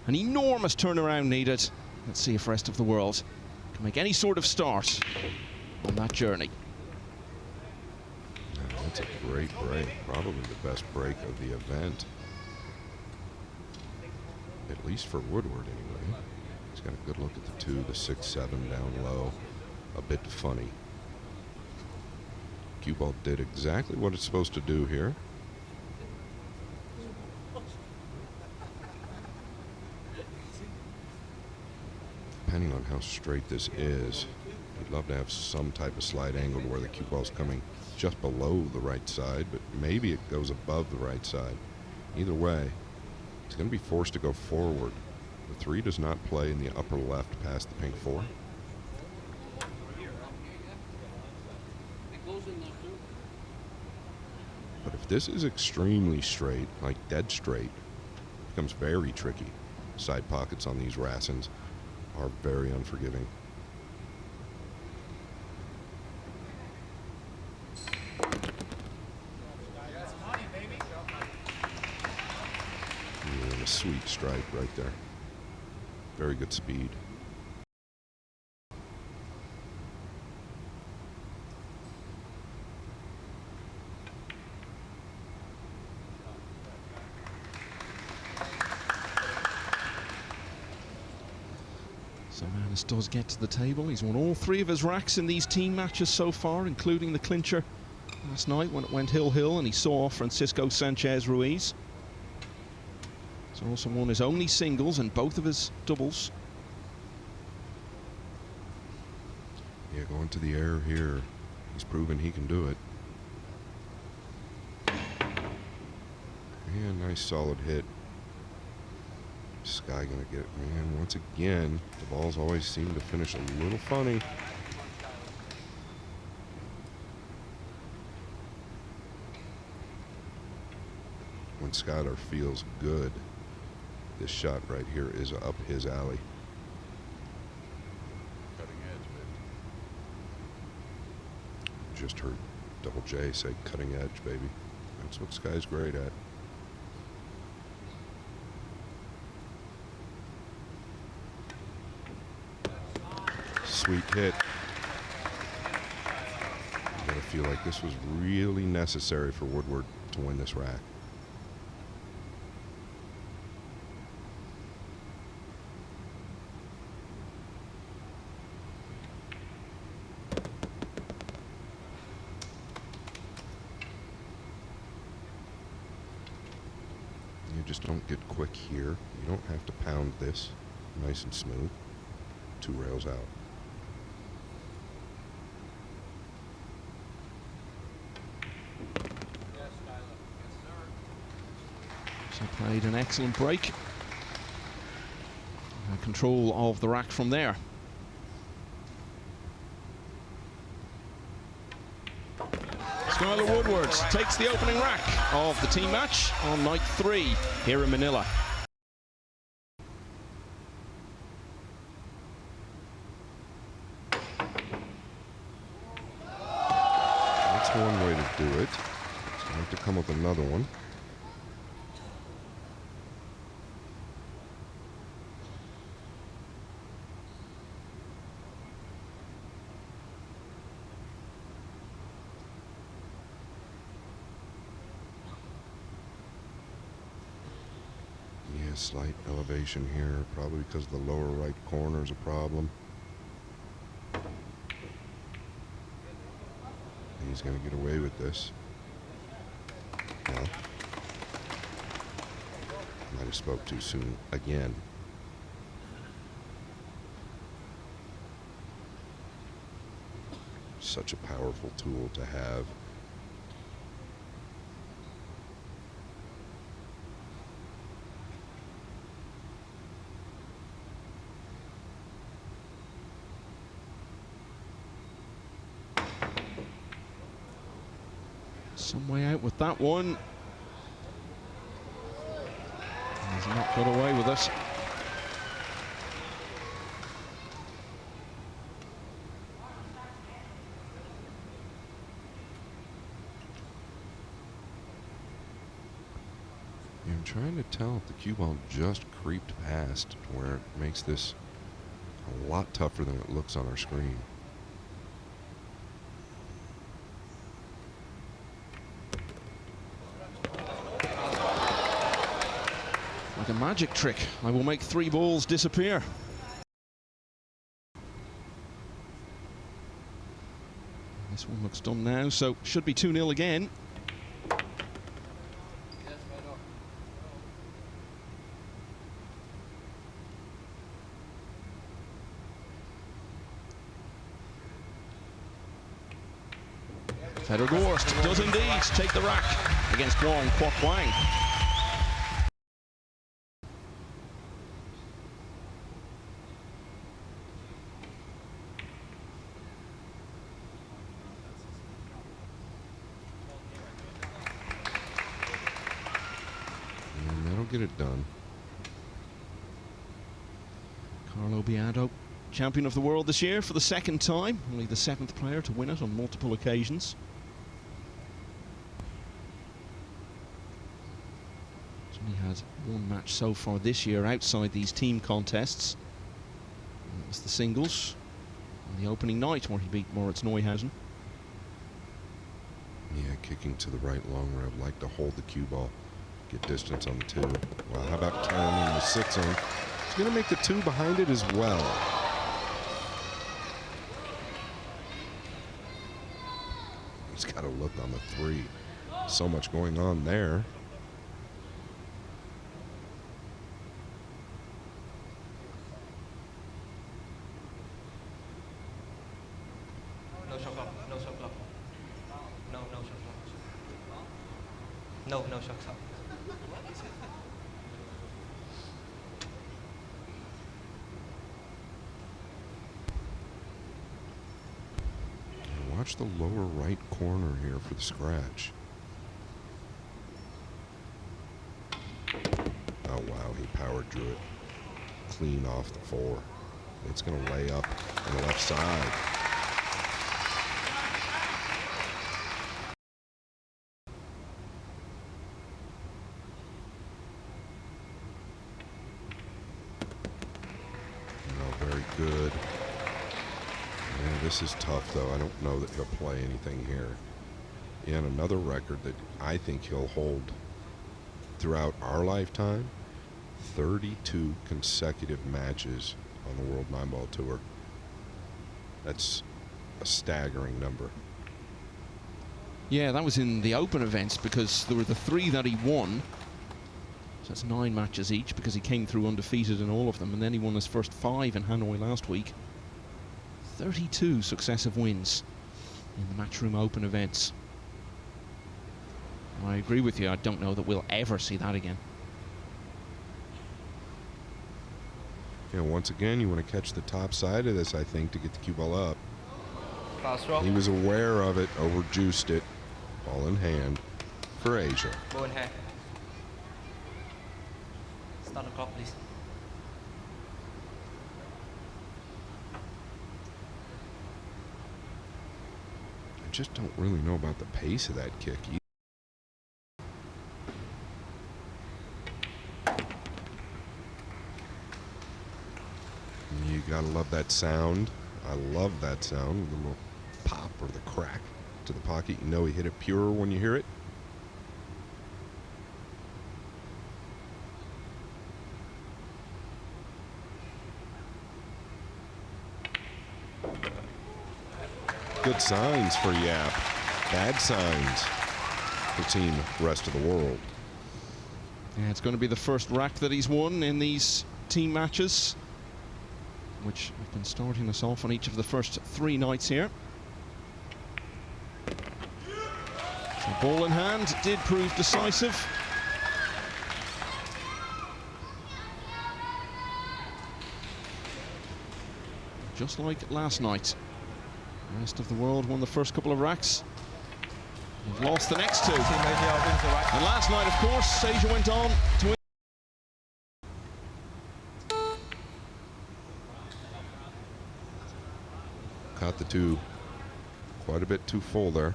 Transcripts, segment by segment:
An enormous turnaround needed. Let's see if the rest of the world can make any sort of start on that journey. That's a great break, probably the best break of the event. At least for Woodward, anyway. He's got a good look at the 2, the 6-7 down low. A bit funny. Cue ball did exactly what it's supposed to do here. Depending on how straight this is, we'd love to have some type of slide angle where the cue ball's coming just below the right side, but maybe it goes above the right side. Either way, it's going to be forced to go forward. The 3 does not play in the upper left past the pink 4. But if this is extremely straight, like dead straight, it becomes very tricky. Side pockets on these Rassens are very unforgiving. And a sweet strike right there. Very good speed. So Manus does get to the table. He's won all 3 of his racks in these team matches so far, including the clincher last night when it went hill-hill and he saw Francisco Sanchez Ruiz. He's also won his only singles and both of his doubles. Yeah, going to the air here. He's proven he can do it. And nice solid hit. Sky gonna get it, man. Once again, the balls always seem to finish a little funny. When Skylar feels good, this shot right here is up his alley. Cutting edge, baby. Just heard Double J say cutting edge, baby. That's what Sky's great at. Sweet hit. I gotta feel like this was really necessary for Woodward to win this rack. You just don't get quick here. You don't have to pound this. Nice and smooth. 2 rails out. So played an excellent break. Control of the rack from there. Skylar Woodward takes the opening rack of the team match on night 3 here in Manila. That's one way to do it. It's going to have to come up with another one. Slight elevation here, probably because the lower right corner is a problem. He's going to get away with this. Well, might have spoke too soon again. Such a powerful tool to have. Some way out with that one. He's not got away with it. Yeah, I'm trying to tell if the cue ball just creeped past to where it makes this a lot tougher than it looks on our screen. Like a magic trick, I will make 3 balls disappear. This one looks done now, so should be 2-0 again. Federgorst does indeed take the rack against Wong Kwok Wang. And that'll get it done. Carlo Biado, champion of the world this year for the 2nd time, only the 7th player to win it on multiple occasions. He had 1 match so far this year outside these team contests. And it was the singles on the opening night where he beat Moritz Neihausen. Yeah, kicking to the right long where I'd like to hold the cue ball, get distance on the 2. Well, how about turning the 6 on? He's going to make the 2 behind it as well. He's got to look on the 3. So much going on there. No shot clock. No shot clock. No shot clock. No shot clock. Watch the lower right corner here for the scratch. Oh wow, he power drew it clean off the 4. It's going to lay up on the left side. Very good. Yeah, this is tough, though. I don't know that he'll play anything here. And another record that I think he'll hold throughout our lifetime, 32 consecutive matches on the World Nineball Tour. That's a staggering number. Yeah, that was in the open events because there were the 3 that he won. So that's 9 matches each because he came through undefeated in all of them, and then he won his first 5 in Hanoi last week. 32 successive wins in the Matchroom Open events. I agree with you, I don't know that we'll ever see that again. Yeah, once again, you want to catch the top side of this, I think, to get the cue ball up. Fast roll. He was aware of it, overjuiced it. Ball in hand for Asia. Ball in hand. Start the clock, please. I just don't really know about the pace of that kick either. You gotta love that sound. I love that sound. The little pop or the crack to the pocket. You know he hit it pure when you hear it. Good signs for Yap. Bad signs for Team Rest of the World. Yeah, it's going to be the first rack that he's won in these team matches, which have been starting us off on each of the first 3 nights here. So ball in hand did prove decisive. Just like last night. The rest of the world won the first couple of racks. They've lost the next 2. And last night, of course, Asia went on to win. Caught the 2 quite a bit too full there.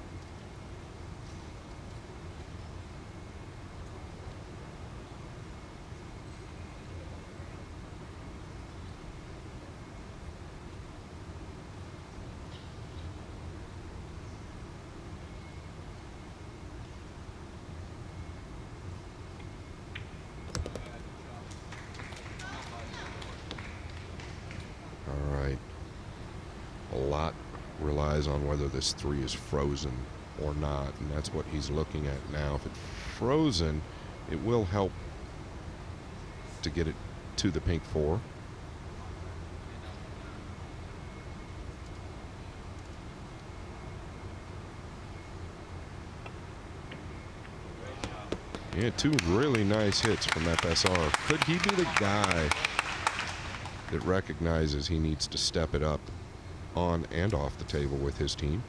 eyes on whether this 3 is frozen or not, and that's what he's looking at now. If it's frozen, it will help to get it to the pink 4. Yeah, 2 really nice hits from FSR. Could he be the guy that recognizes he needs to step it up on and off the table with his team?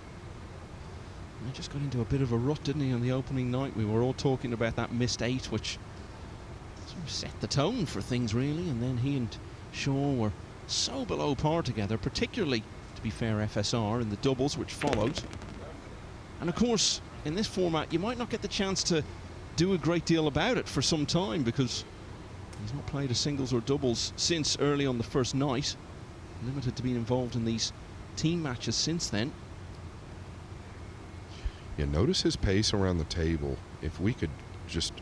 He just got into a bit of a rut, didn't he, on the opening night? We were all talking about that missed 8, which sort of set the tone for things, really. And then he and Shaw were so below par together, particularly, to be fair, FSR in the doubles, which followed. And of course, in this format, you might not get the chance to do a great deal about it for some time, because he's not played a singles or doubles since early on the first night. Limited to being involved in these team matches since then. Yeah, notice his pace around the table. If we could just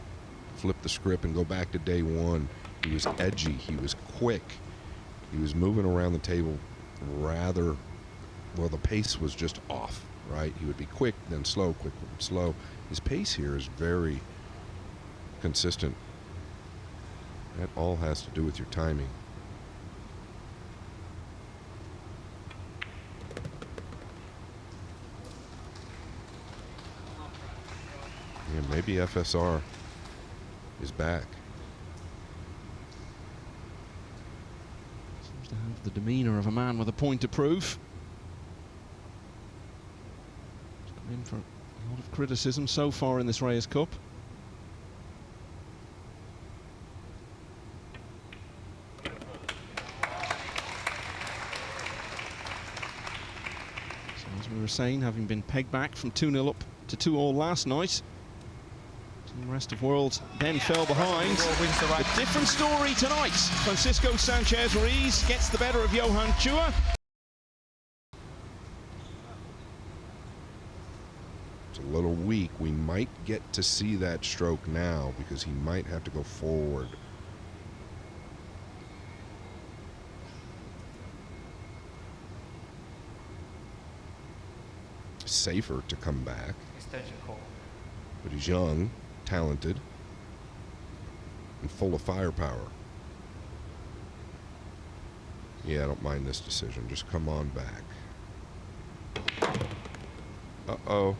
flip the script and go back to day 1, he was edgy, he was quick, he was moving around the table rather, well, the pace was just off, right? He would be quick, then slow, quick, slow. His pace here is very consistent. That all has to do with your timing. Yeah, maybe FSR is back. Seems to have the demeanor of a man with a point to prove. He's come in for a lot of criticism so far in this Reyes Cup. So as we were saying, having been pegged back from 2-0 up to 2-all last night, the rest of world then fell behind. A different story tonight. Francisco Sanchez Reyes gets the better of Johan Chua. It's a little weak. We might get to see that stroke now because he might have to go forward. Safer to come back. Extension call. But he's young, talented, and full of firepower. Yeah, I don't mind this decision. Just come on back. Uh-oh.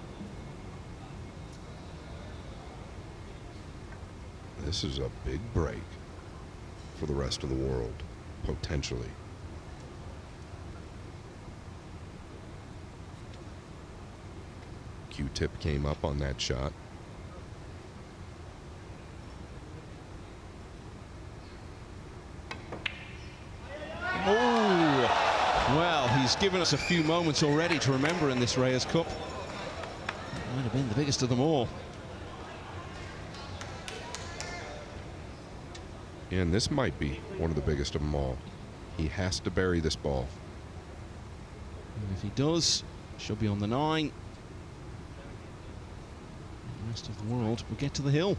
This is a big break for the rest of the world, potentially. Q-tip came up on that shot. Oh, well, he's given us a few moments already to remember in this Reyes Cup. Might have been the biggest of them all. And this might be one of the biggest of them all. He has to bury this ball. And if he does, she'll be on the 9. The rest of the world will get to the hill.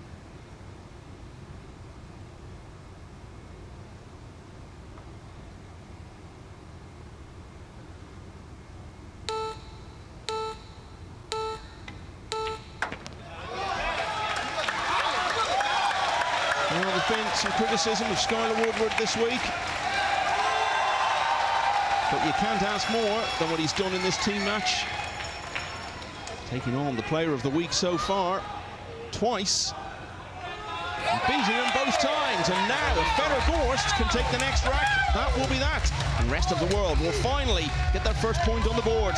Well, there's been some criticism of Skylar Woodward this week, but you can't ask more than what he's done in this team match. Taking on the player of the week so far, twice, and beating him both times. And now, if Fedor Gorst can take the next rack, that will be that. And the rest of the world will finally get their first point on the board.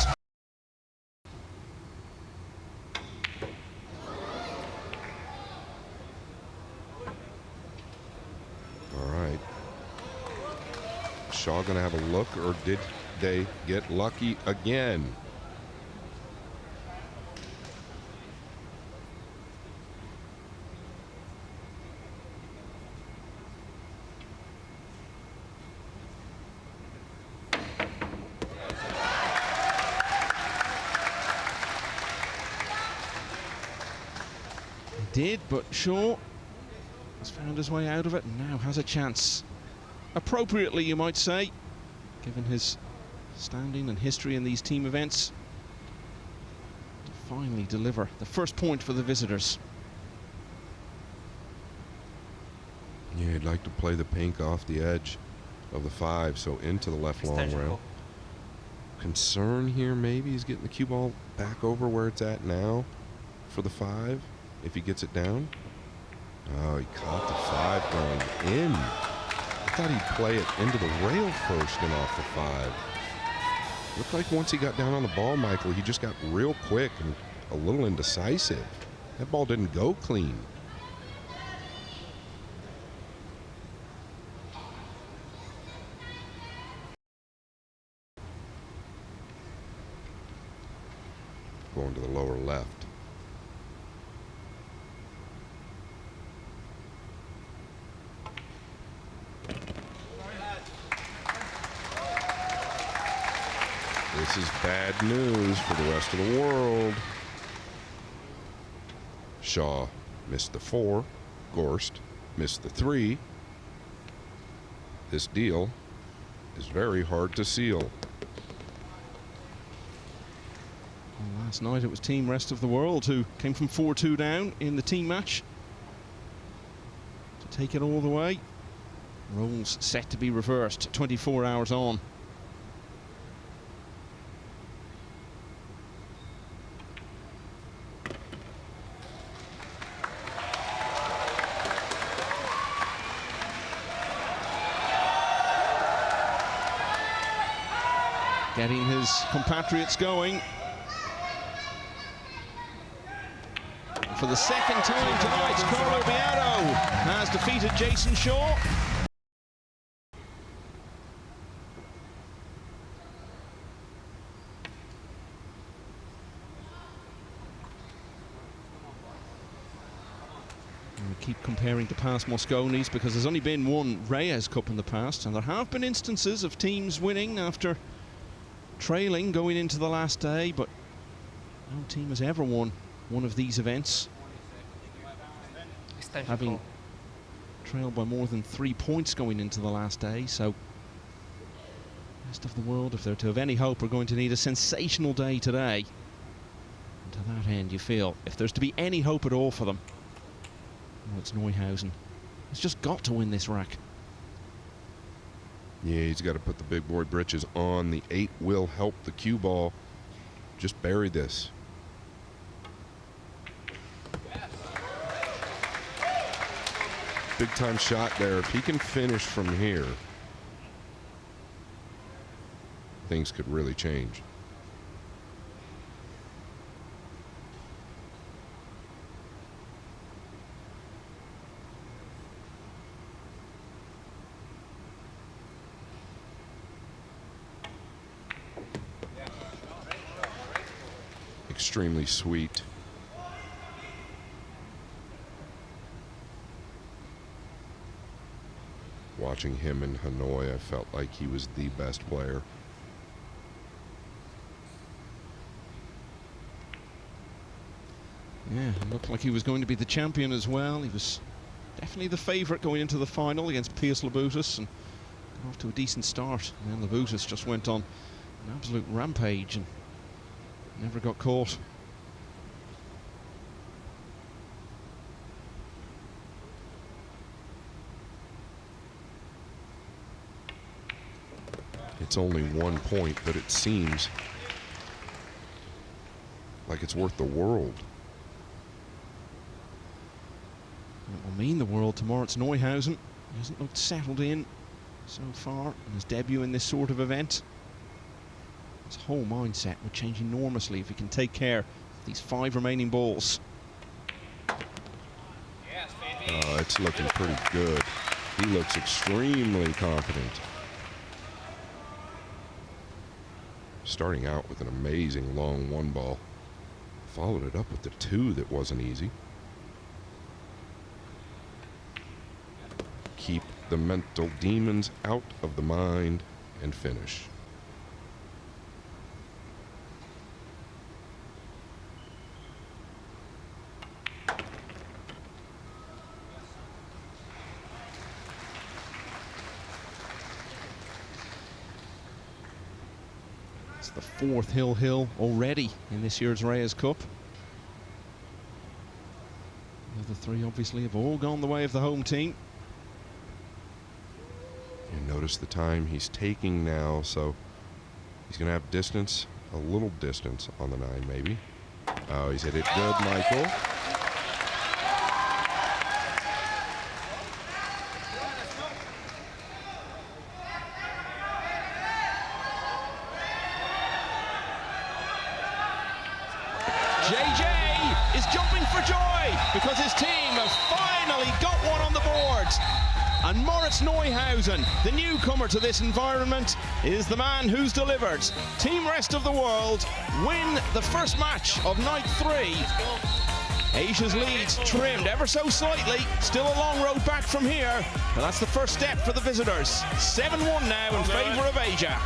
Shaw going to have a look, or did they get lucky again? He did, but Shaw has found his way out of it and now has a chance. Appropriately, you might say, given his standing and history in these team events, finally deliver the first point for the visitors. Yeah, he'd like to play the pink off the edge of the 5, so into the left long rail. Concern here, maybe he's getting the cue ball back over where it's at now for the 5, if he gets it down. Oh, he caught the 5 going in. I thought he'd play it into the rail first and off the 5. Looked like once he got down on the ball, Michael, he just got real quick and a little indecisive. That ball didn't go clean. Going to the lower left. This is bad news for the rest of the world. Shaw missed the 4. Gorst missed the 3. This deal is very hard to seal. Well, last night it was Team Rest of the World who came from 4-2 down in the team match to take it all the way. Roles set to be reversed 24 hours on. Getting his compatriots going. For the second time tonight, Carlo has defeated Jason Shaw. And we keep comparing to past Mosconis because there's only been one Reyes Cup in the past, and there have been instances of teams winning after trailing going into the last day, but no team has ever won one of these events having trailed by more than 3 points going into the last day. So rest of the world, if they're to have any hope, are going to need a sensational day today. And to that end, you feel if there's to be any hope at all for them, well, it's Neihausen. He's just got to win this rack. Yeah, he's got to put the big boy britches on. The 8 will help the cue ball. Just bury this. Big time shot there. If he can finish from here, things could really change. Extremely sweet. Watching him in Hanoi, I felt like he was the best player. Yeah, it looked like he was going to be the champion as well. He was definitely the favourite going into the final against Pius Labutus and got off to a decent start. And then Labutus just went on an absolute rampage and never got caught. It's only 1 point, but it seems like it's worth the world. It will mean the world tomorrow. It's Neihausen. He hasn't looked settled in so far in his debut in this sort of event. His whole mindset would change enormously if he can take care of these 5 remaining balls. Oh, it's looking pretty good. He looks extremely confident. Starting out with an amazing long 1 ball. Followed it up with the 2 that wasn't easy. Keep the mental demons out of the mind and finish. It's the 4th Hill already in this year's Reyes Cup. The other 3 obviously have all gone the way of the home team. You notice the time he's taking now, so he's going to have distance, a little distance on the 9 maybe. Oh, he's hit it good, Michael. JJ is jumping for joy because his team have finally got one on the board. And Moritz Neihausen, the newcomer to this environment, is the man who's delivered. Team Rest of the World win the first match of night 3. Asia's lead trimmed ever so slightly. Still a long road back from here, but that's the first step for the visitors. 7-1 now in favour of Asia.